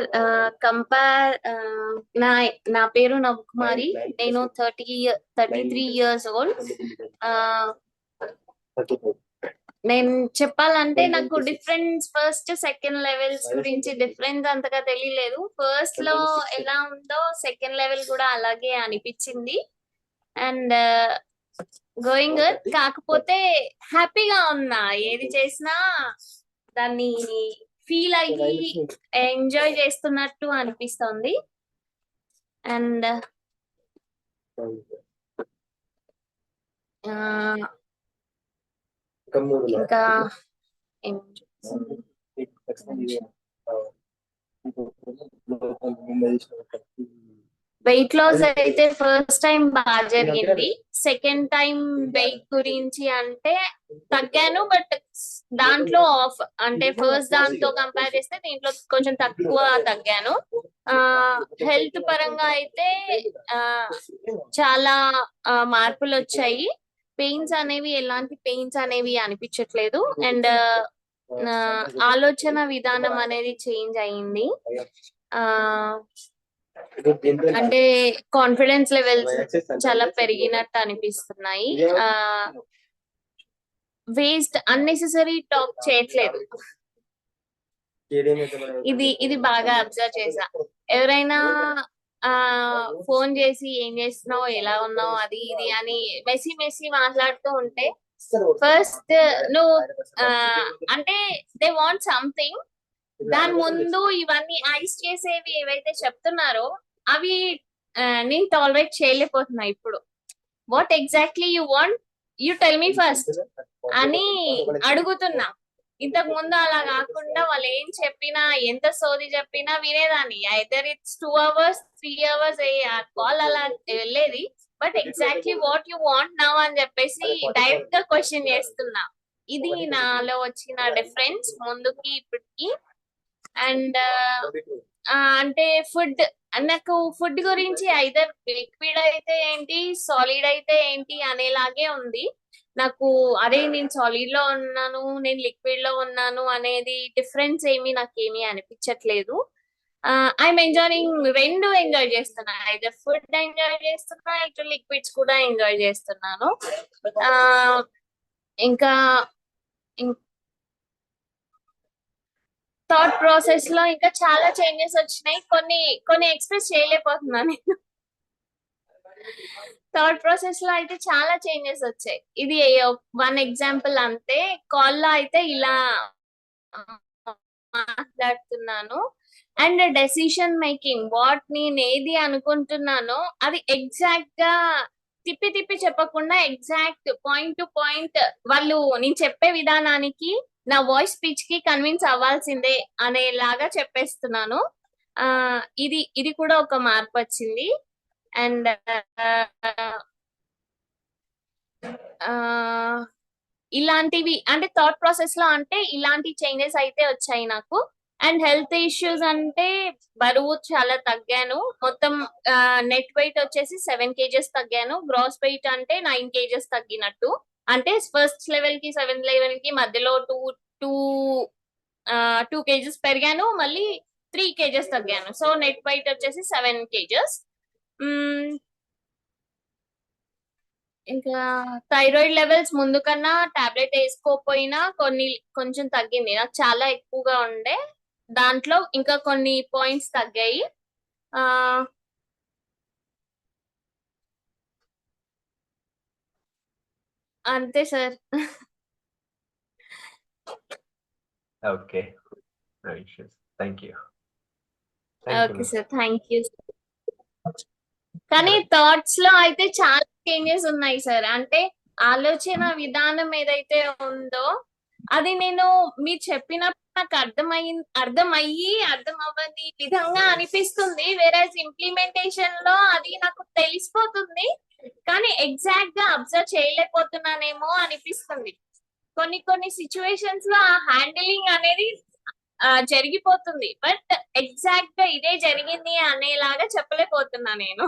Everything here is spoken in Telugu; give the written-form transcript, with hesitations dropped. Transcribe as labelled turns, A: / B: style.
A: సార్ కంపేర్ నా నా పేరు నవకుమారి. నేను 33 years old. నేను చెప్పాలంటే నాకు డిఫరెన్స్ ఫస్ట్ సెకండ్ లెవెల్స్ గురించి డిఫరెన్స్ అంతగా తెలియలేదు. ఫస్ట్ లో ఎలా ఉందో సెకండ్ లెవెల్ కూడా అలాగే అనిపించింది. And going good. కాకపోతే హ్యాపీగా ఉన్నా, ఏది చేసినా దాన్ని ఫీల్ అయ్యి ఎంజాయ్ చేస్తున్నట్టు అనిపిస్తుంది. అండ్ ఇంకా వెయిట్ లాస్ అయితే ఫస్ట్ టైం బాగా జరిగింది. సెకండ్ టైం వెయిట్ గురించి అంటే తగ్గాను, బట్ దాంట్లో ఆఫ్ అంటే ఫస్ట్ దాంతో కంపేర్ చేస్తే దీంట్లో కొంచెం తక్కువ తగ్గాను. హెల్త్ పరంగా అయితే చాలా మార్పులు వచ్చాయి. పెయిన్స్ అనేవి ఎలాంటి పెయిన్స్ అనేవి అనిపించట్లేదు. అండ్ ఆలోచన విధానం అనేది చేంజ్ అయింది. అంటే కాన్ఫిడెన్స్ లెవెల్స్ చాలా పెరిగినట్టు అనిపిస్తున్నాయి. వేస్ట్ అన్నెసెసరీ టాక్ చేయట్లేదు. ఇది బాగా అబ్జర్వ్ చేసా. ఎవరైనా ఫోన్ చేసి ఏం చేస్తున్నావు, ఎలా ఉన్నావు, అది ఇది అని మెస్సి మాట్లాడుతూ ఉంటే ఫస్ట్ నువ్వు అంటే దే వాంట్ సంథింగ్, దాని ముందు ఇవన్నీ ఐస్ చేసేవి ఏవైతే చెప్తున్నారో అవి నేను టాలరేట్ చేయలేకపోతున్నా. ఇప్పుడు what exactly you want, you tell me first అని అడుగుతున్నా. ఇంతకు ముందు అలా కాకుండా వాళ్ళు ఏం చెప్పినా, ఎంత సోది చెప్పినా వినేదాన్ని. Either it's 2 hours 3 hours call అలా వెళ్ళేది. But exactly what you want now అని చెప్పేసి డైరెక్ట్ గా క్వశ్చన్ చేస్తున్నా. ఇది నాలో వచ్చిన డిఫరెన్స్ ముందుకి ఇప్పటికి. అండ్ అంటే ఫుడ్, నాకు ఫుడ్ గురించి ఐదర్ లిక్విడ్ అయితే ఏంటి, సాలిడ్ అయితే ఏంటి అనేలాగే ఉంది. నాకు అదే నేను సాలిడ్ లో ఉన్నాను, నేను లిక్విడ్ లో ఉన్నాను అనేది డిఫరెన్స్ నాకేమీ అనిపించట్లేదు. ఐఎమ్ ఎంజాయింగ్, రెండు ఎంజాయ్ చేస్తున్నా. ఐదర్ ఫుడ్ ఎంజాయ్ చేస్తున్నా, ఇటు లిక్విడ్స్ కూడా ఎంజాయ్ చేస్తున్నాను. ఇంకా థాట్ ప్రాసెస్ లో ఇంకా చాలా చేంజెస్ వచ్చినాయి. కొన్ని ఎక్స్ప్రెస్ చేయలేకపోతున్నాను నేను. థాట్ ప్రాసెస్ లో అయితే చాలా చేంజెస్ వచ్చాయి. ఇది వన్ ఎగ్జాంపుల్ అంతే. కాల్ లో అయితే ఇలా మాట్లాడుతున్నాను. అండ్ డెసిషన్ మేకింగ్, వాట్ నేను ఏది అనుకుంటున్నానో అది ఎగ్జాక్ట్ గా తిప్పి చెప్పకుండా ఎగ్జాక్ట్ పాయింట్ టు పాయింట్ వాళ్ళు నేను చెప్పే విధానానికి నా వాయిస్ పిచ్ కి కన్విన్స్ అవ్వాల్సిందే అనేలాగా చెప్పేస్తున్నాను. ఇది కూడా ఒక మార్పు వచ్చింది. అండ్ ఇలాంటివి అంటే థాట్ ప్రాసెస్ లో అంటే ఇలాంటి చేంజెస్ అయితే వచ్చాయి నాకు. అండ్ హెల్త్ ఇష్యూస్ అంటే బరువు చాలా తగ్గాను. మొత్తం నెట్ వెయిట్ వచ్చేసి 7 kgs తగ్గాను. గ్రాస్ వెయిట్ అంటే 9 kgs తగ్గినట్టు. అంటే ఫస్ట్ లెవెల్ కి 7th లెవెల్ కి మధ్యలో 2 kgs పెరిగాను, మళ్ళీ 3 kgs తగ్గాను. సో నెట్ వెయిట్ వచ్చేసి 7 kgs. ఇంకా థైరాయిడ్ లెవెల్స్ ముందు కన్నా టాబ్లెట్ వేసుకోకపోయినా కొంచెం తగ్గింది. నాకు చాలా ఎక్కువగా ఉండే, దాంట్లో ఇంకా కొన్ని పాయింట్స్ తగ్గాయి. అంతే sir.
B: Okay thank you.
A: Okay sir, thank you. కానీ థాట్స్ లో అయితే చాలా చేంజెస్ ఉన్నాయి సార్. అంటే ఆలోచన విధానం ఏదైతే ఉందో అది నేను మీరు చెప్పినప్పుడు నాకు అర్థం అవ్వని విధంగా అనిపిస్తుంది. వేరే ఇంప్లిమెంటేషన్ లో అది నాకు తెలిసిపోతుంది, కానీ ఎగ్జాక్ట్ గా అబ్జర్వ్ చేయలేకపోతున్నానేమో అనిపిస్తుంది. కొన్ని సిచ్యువేషన్స్ లో ఆ హ్యాండిలింగ్ అనేది జరిగిపోతుంది, బట్ ఎగ్జాక్ట్ గా ఇదే జరిగింది అనేలాగా చెప్పలేకపోతున్నా నేను.